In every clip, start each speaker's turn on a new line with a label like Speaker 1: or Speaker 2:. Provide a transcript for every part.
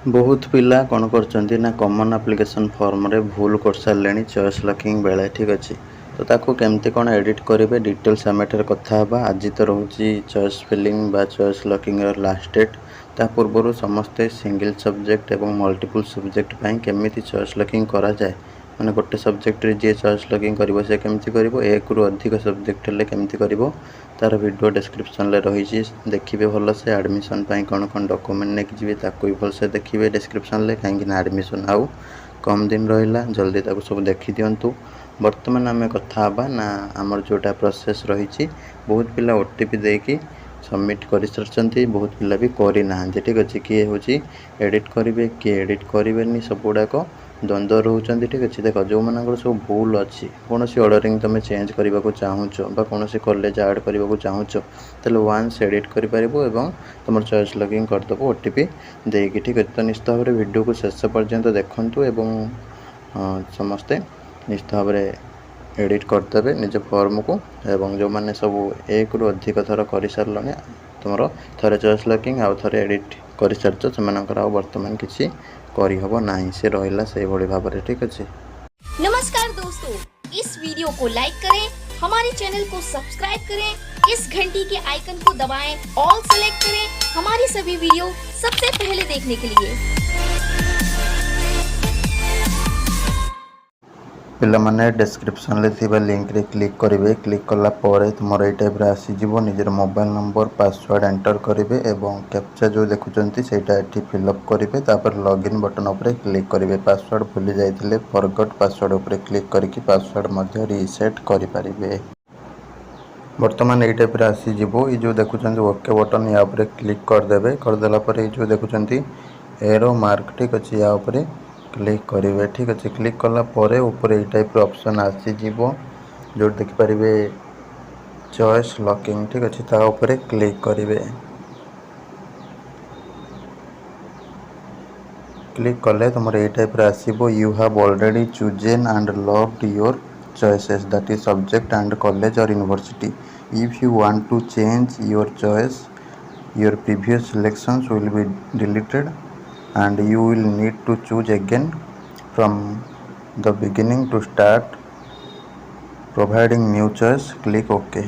Speaker 1: बहुत पिला कौन कर कॉमन एप्लिकेशन फॉर्म रे भूल कर सारे चॉइस लॉकिंग बेले ठीक अच्छे। तो ताको केमती कौन एडिट करेंगे डिटेल्स आम एठार कथा आज तो रोचे चॉइस फिलिंग बा चॉइस लॉकिंग लास्ट डेट ता पूर्व समस्ते सिंगल सब्जेक्ट एवं मल्टीपल सब्जेक्ट केमी चॉइस लॉकिंग करा जाए मैंने गोटे सब्जेक्ट रे जी चॉइस लॉकिंग करिवो से केमती करिवो एक रु अधिक सब्जेक्ट हेले केमती करिवो तार वीडियो डिस्क्रिप्शन ले रही देखिए भल से एडमिशन कौन कौन डॉक्यूमेंट लेके जी ताको भी भल से देखिए डिस्क्रिप्शन ले कहीं एडमिशन आउ कम दिन रहा जल्दी ताको सब देखी दिंतु। बर्तमान आम कथा ना आमर जोटा प्रोसेस रही बहुत पिला ओटीपी देकी सबमिट कर सारी बहुत पिला भी करना ठीक अच्छे किए हूँ एडिट करेंगे किए एडिट करेंगे सब गुड़ाक द्वंद्व रोचान ठीक अच्छे। देख जो मान सब भूल अच्छी कौन ऑर्डरिंग तुम चेंज करने को चाहूँ कौन कॉलेज ऐड करने को चाहूँ तेल वान्स एडिट कर तुम चॉइस लॉकिंग करदेव ओटीपी देकी ठीक अच्छे। तो निश्चित भाव में वीडियो को शेष पर्यंत देखूँ एवं समस्ते निश्चित भाव में एडिट करदे निज फॉर्म को एवं जो मैंने सब एक रु अधिक थर कर सारे तुम थे चॉइस लॉकिंग आउ थे एडिट कर सारच से बर्तमान किसी करहब ना से रहा से भाव में ठीक अच्छे।
Speaker 2: नमस्कार दोस्तों, इस वीडियो को लाइक करें, हमारे चैनल को सब्सक्राइब करें, इस घंटी के आइकन को दबाएं, ऑल सेलेक्ट करें हमारी सभी वीडियो सबसे पहले देखने के लिए।
Speaker 1: पिला माने डिस्क्रिप्शन ले थिबा लिंक रे क्लिक करेंगे क्लिक कला परे तुम ये टाइप आसीज निजर मोबाइल नंबर पासवर्ड एंटर करेंगे एवं कैप्चा जो देखुंत सेटा ये फिलअप करेंगे तापर लॉगिन बटन उपर क्लिक करेंगे पासवर्ड भूली जाइए फॉरगॉट पासवर्ड उपर क्लिक करके पासवर्ड रीसेट करें। बर्तमान ये टाइप आसीज ये जो देखुं ओके बटन या क्लिक करदे करदेला जो देखुं एरो मार्क ठीक अच्छे या क्लिक करेंगे ठीक अच्छे। क्लिक कला परे ऊपर ये टाइप ऑप्शन आसीज जो देखिपारे चॉइस लॉकिंग ठीक अच्छे ता ऊपर क्लिक करेंगे। क्लिक कले तुम ये टाइप आसो you have already chosen and locked your choices that is subject and college और university if you want to change your choice your previous selections will be deleted and you will need to choose again from the beginning to start providing new choice click ok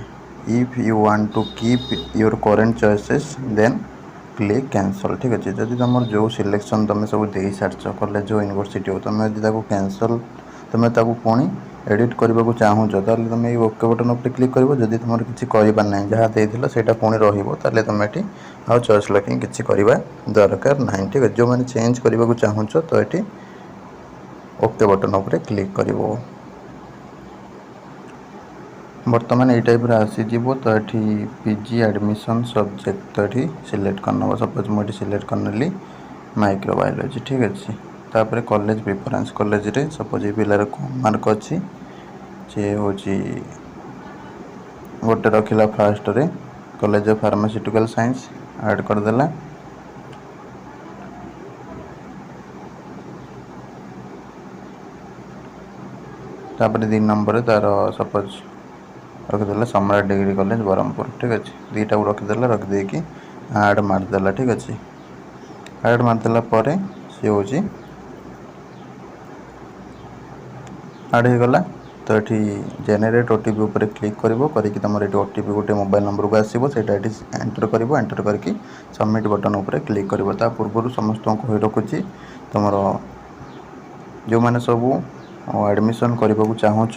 Speaker 1: if you want to keep your current choices then click cancel ठीक अच्छे। जदि तुम जो selection तुम सब दे सारच college university हो तुम यदि कैंसल तुम पुणी एडिट करने को चाहूँ ताले तुम ये ओके बटन उपर क्लिक कर जब तुम किसी करना जहाँ देते से पुणी रहा तुम ये आउ चॉइस लॉकिंग किसी करवा दरकार ना ठीक है। जो मैंने चेंज करने को चाहूँ तो ये ओके बटन उपर क्लिक कर बर्तमान ये टाइप आसीज तो ये पीजी एडमिशन सब्जेक्ट तो ये सिलेक्ट करना सपोज मुझे सिलेक्ट करनेली माइक्रोबायोलॉजी ठीक अच्छे। तापर कॉलेज प्रिफरेंस कॉलेज रे सपोज ये पिलार कम मार्क अच्छी सी हूँ गोटे रखिला फास्ट रे college of pharmaceutical science add करदेला तापर 2 नंबर तार सपोज रखिदेला सम्राट डिग्री कॉलेज ब्रह्मपुर ठीक अच्छे। दुईटा को रखिदेला रखिदे कि ऐड मारदेला ठीक अच्छे। ऐड मारदेला परे सी हूँ ऐड हो गला तो ये जेनेरेट ओटीपी उपर क्लिक करके तुम ये ओटीपी गोटे मोबाइल नंबर को आसो से एंटर कर एंटर करके सबमिट बटन उपर क्लिक कर पूर्व समस्त को रखुची तुम जो मैंने सब एडमिशन करने को चाहूँ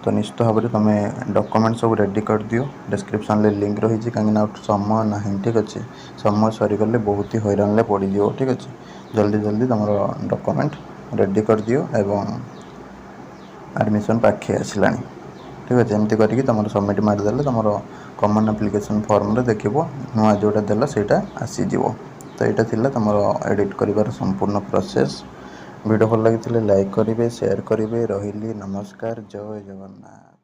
Speaker 1: तो निश्चित भाव में तुम डॉक्यूमेंट सब रेडी कर दियो डिस्क्रिप्शन ले लिंक रही कहीं समय ना ठीक अच्छे समय सरीगले बहुत ही हैरान पड़ जाओ ठीक अच्छे। जल्दी जल्दी तुम डॉक्यूमेंट रेडी कर दियो एवं एडमिशन पाखे आसला ठीक अच्छे। एमती करके तुम सबमिट मारिदेले तुम कॉमन एप्लिकेशन फॉर्म रे देखिए नुआ जोटा देला सेटा आसीज तो यहाँ थिला तुम एडिट कर संपूर्ण प्रोसेस। वीडियो भल लगी लाइक करेंगे शेयर करेंगे रही नमस्कार जय जगन्नाथ।